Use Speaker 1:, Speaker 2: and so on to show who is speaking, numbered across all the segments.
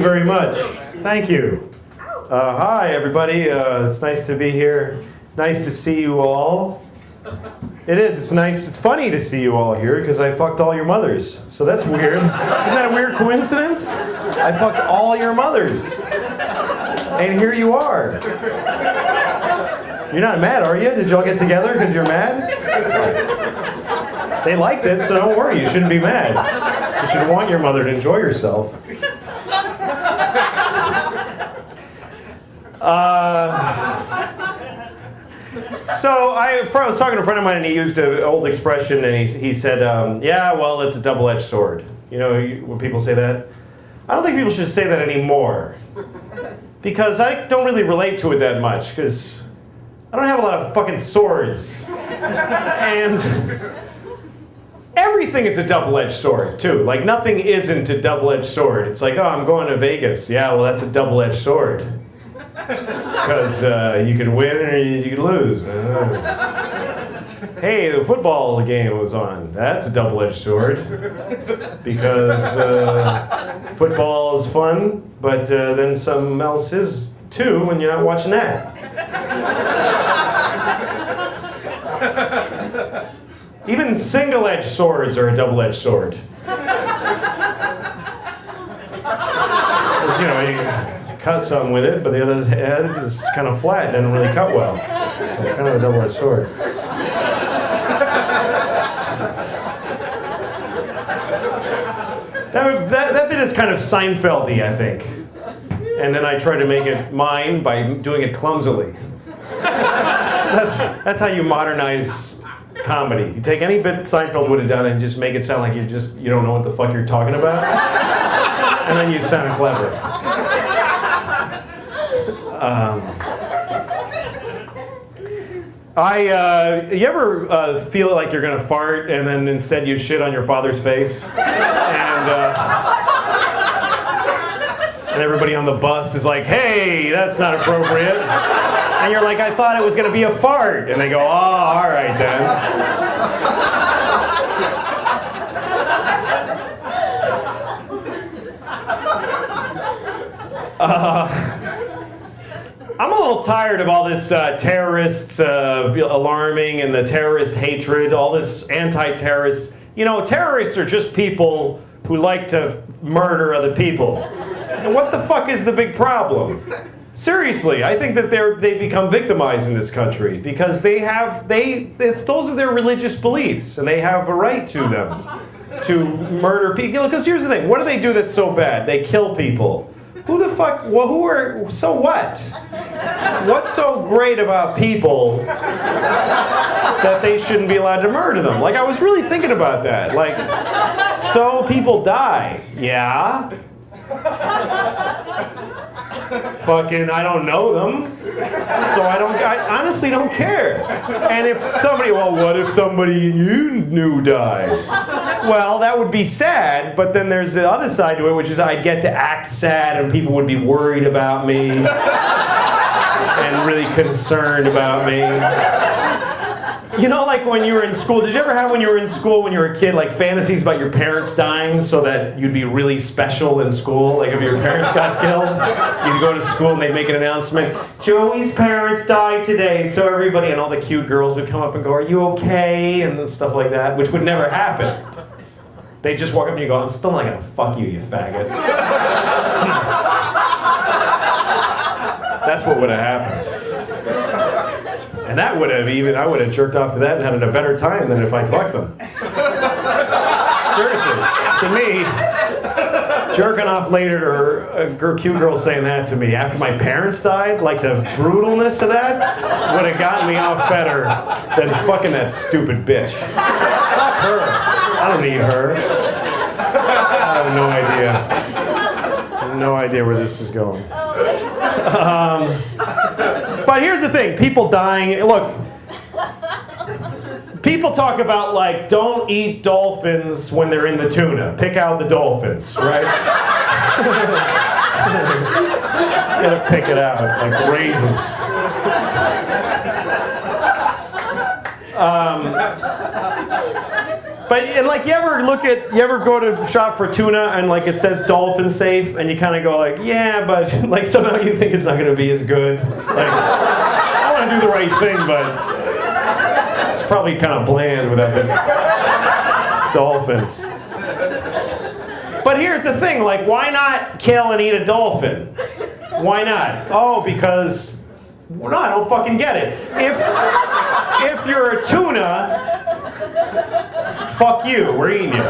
Speaker 1: very much. Thank you. Hi, everybody. It's nice to be here. Nice to see you all. It is. It's nice. It's funny to see you all here because I fucked all your mothers. So that's weird. Isn't that a weird coincidence? I fucked all your mothers. And here you are. You're not mad, are you? Did you all get together because you're mad? They liked it, so don't worry. You shouldn't be mad. You should want your mother to enjoy herself. So I was talking to a friend of mine, and he used an old expression, and he said, yeah, well, it's a double-edged sword. You know, when people say that? I don't think people should say that anymore. Because I don't really relate to it that much, because I don't have a lot of fucking swords. And everything is a double-edged sword, too. Like, nothing isn't a double-edged sword. It's like, oh, I'm going to Vegas. Yeah, well, that's a double-edged sword. Because you could win or you could lose. Hey, the football game was on. That's a double-edged sword. Because football is fun, but then something else is too when you're not watching that. Even single-edged swords are a double-edged sword. You know, you cut some with it, but the other end is kind of flat, doesn't really cut well. So it's kind of a double-edged sword. That bit is kind of Seinfeld-y, I think. And then I try to make it mine by doing it clumsily. That's how you modernize comedy. You take any bit Seinfeld would have done and just make it sound like you don't know what the fuck you're talking about. And then you sound clever. You ever feel like you're gonna fart and then instead you shit on your father's face? And everybody on the bus is like, hey, that's not appropriate. And you're like, I thought it was gonna be a fart. And they go, oh, all right then. I'm a little tired of all this terrorists alarming and the terrorist hatred, all this anti-terrorist. You know, terrorists are just people who like to murder other people. And what the fuck is the big problem? Seriously, I think that they become victimized in this country because those are their religious beliefs and they have a right to them to murder people. Because here's the thing, what do they do that's so bad? They kill people. Who the fuck, well, so what? What's so great about people that they shouldn't be allowed to murder them? Like, I was really thinking about that. Like, so people die. Yeah. Fucking, I don't know them. So I honestly don't care. And if somebody, well, what if somebody you knew died? Well, that would be sad, but then there's the other side to it, which is I'd get to act sad and people would be worried about me and really concerned about me. You know, like when you were in school, did you ever have when you were in school, when you were a kid, like fantasies about your parents dying so that you'd be really special in school? Like if your parents got killed, you'd go to school and they'd make an announcement, Joey's parents died today, so everybody, and all the cute girls would come up and go, are you okay? And stuff like that, which would never happen. They'd just walk up and you go, I'm still not gonna fuck you, you faggot. That's what would have happened. And that would have I would have jerked off to that and had a better time than if I fucked them. Seriously. To me, jerking off later to a cute girl saying that to me after my parents died, like the brutalness of that would have gotten me off better than fucking that stupid bitch. Fuck her. I don't need her. I have no idea. I have no idea where this is going. But here's the thing, people dying, look, people talk about like, don't eat dolphins when they're in the tuna. Pick out the dolphins, right? You gotta pick it out, like raisins. But and like you ever go to shop for tuna and like it says dolphin safe and you kind of go like, yeah, but like somehow you think it's not going to be as good. Like I want to do the right thing, but it's probably kind of bland without the dolphin. But here's the thing, like why not kill and eat a dolphin? Why not? Oh, because well, no, I don't fucking get it. If you're a tuna, fuck you, we're eating you.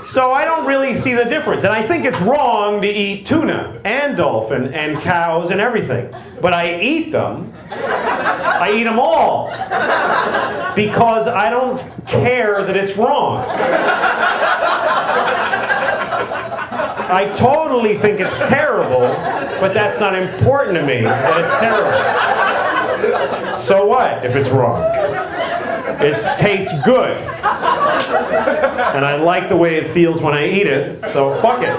Speaker 1: So I don't really see the difference. And I think it's wrong to eat tuna and dolphin and cows and everything. But I eat them. I eat them all. Because I don't care that it's wrong. I totally think it's terrible, but that's not important to me, that it's terrible. So what if it's wrong? It tastes good. And I like the way it feels when I eat it, so fuck it.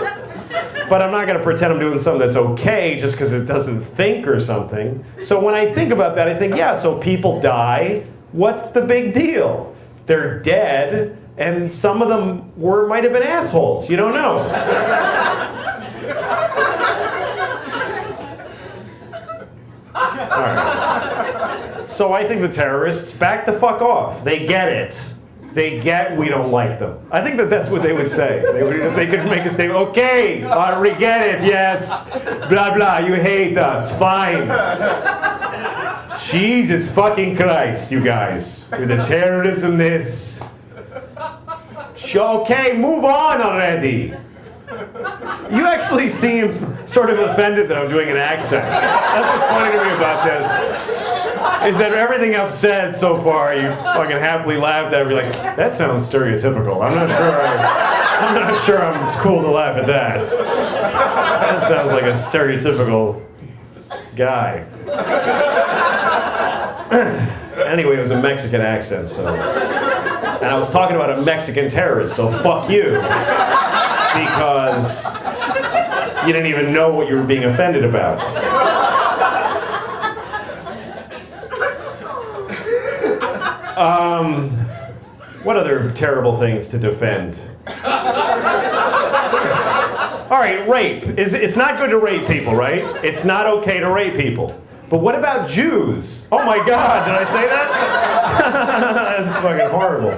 Speaker 1: But I'm not going to pretend I'm doing something that's okay just because it doesn't think or something. So when I think about that, I think, yeah, so people die. What's the big deal? They're dead, and some of them might have been assholes. You don't know. All right. So I think the terrorists back the fuck off. They get it. They get we don't like them. I think that's what they would say. If they could make a statement, okay, we get it, yes, blah, blah, you hate us, fine. Jesus fucking Christ, you guys, with the terrorism this. Okay, move on already. You actually seem sort of offended that I'm doing an accent. That's what's funny to me about this. Is that everything I've said so far, you fucking happily laughed at. You're like, that sounds stereotypical. I'm not sure it's cool to laugh at that. That sounds like a stereotypical guy. Anyway, it was a Mexican accent, so. And I was talking about a Mexican terrorist, so fuck you. Because you didn't even know what you were being offended about. What other terrible things to defend? All right, rape. It's not good to rape people, right? It's not okay to rape people. But what about Jews? Oh my God, did I say that? That's fucking horrible.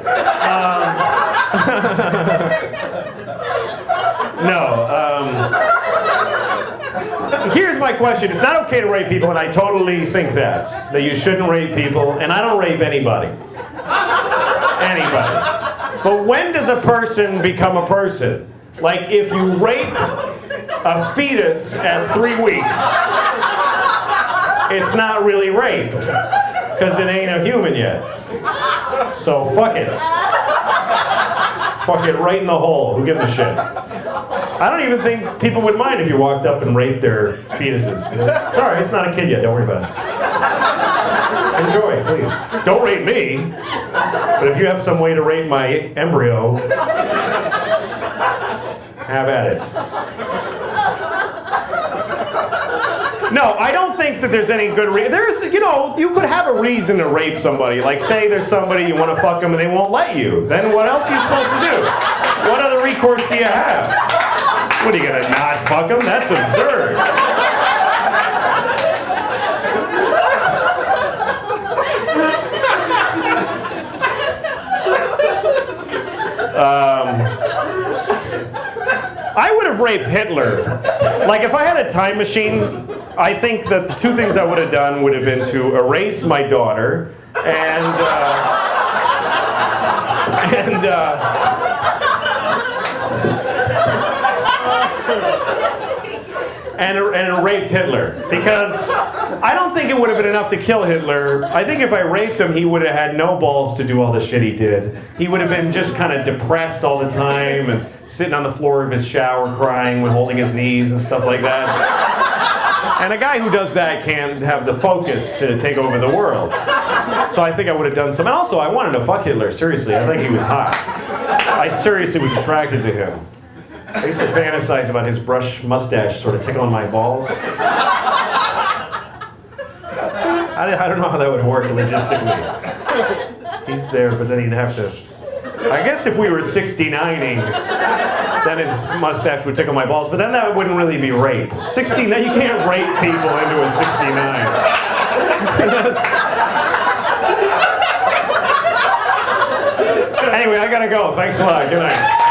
Speaker 1: Here's my question. It's not okay to rape people, and I totally think that you shouldn't rape people, and I don't rape anybody. Anybody. But when does a person become a person? Like if you rape a fetus at 3 weeks, it's not really rape, because it ain't a human yet. So fuck it. Fuck it right in the hole. Who gives a shit? I don't even think people would mind if you walked up and raped their fetuses. Sorry, it's not a kid yet. Don't worry about it. Enjoy, please. Don't rape me. But if you have some way to rape my embryo, have at it. No, I don't think that there's any good reason. You could have a reason to rape somebody. Like, say there's somebody you want to fuck them and they won't let you. Then what else are you supposed to do? What other recourse do you have? What, are you going to not fuck them? That's absurd. I would have raped Hitler. Like, if I had a time machine, I think that the two things I would have done would have been to erase my daughter and raped Hitler, because I don't think it would have been enough to kill Hitler. I think if I raped him, he would have had no balls to do all the shit he did. He would have been just kind of depressed all the time and sitting on the floor of his shower crying with holding his knees and stuff like that. And a guy who does that can't have the focus to take over the world. So I think I would have done some. And also, I wanted to fuck Hitler, seriously. I think he was hot. I seriously was attracted to him. I used to fantasize about his brush mustache sort of tickling my balls. I don't know how that would work logistically. He's there, but then he'd have to... I guess if we were 69ing, then his mustache would tickle my balls, but then that wouldn't really be rape. 69, you can't rape people into a 69. Anyway, I gotta go. Thanks a lot. Good night.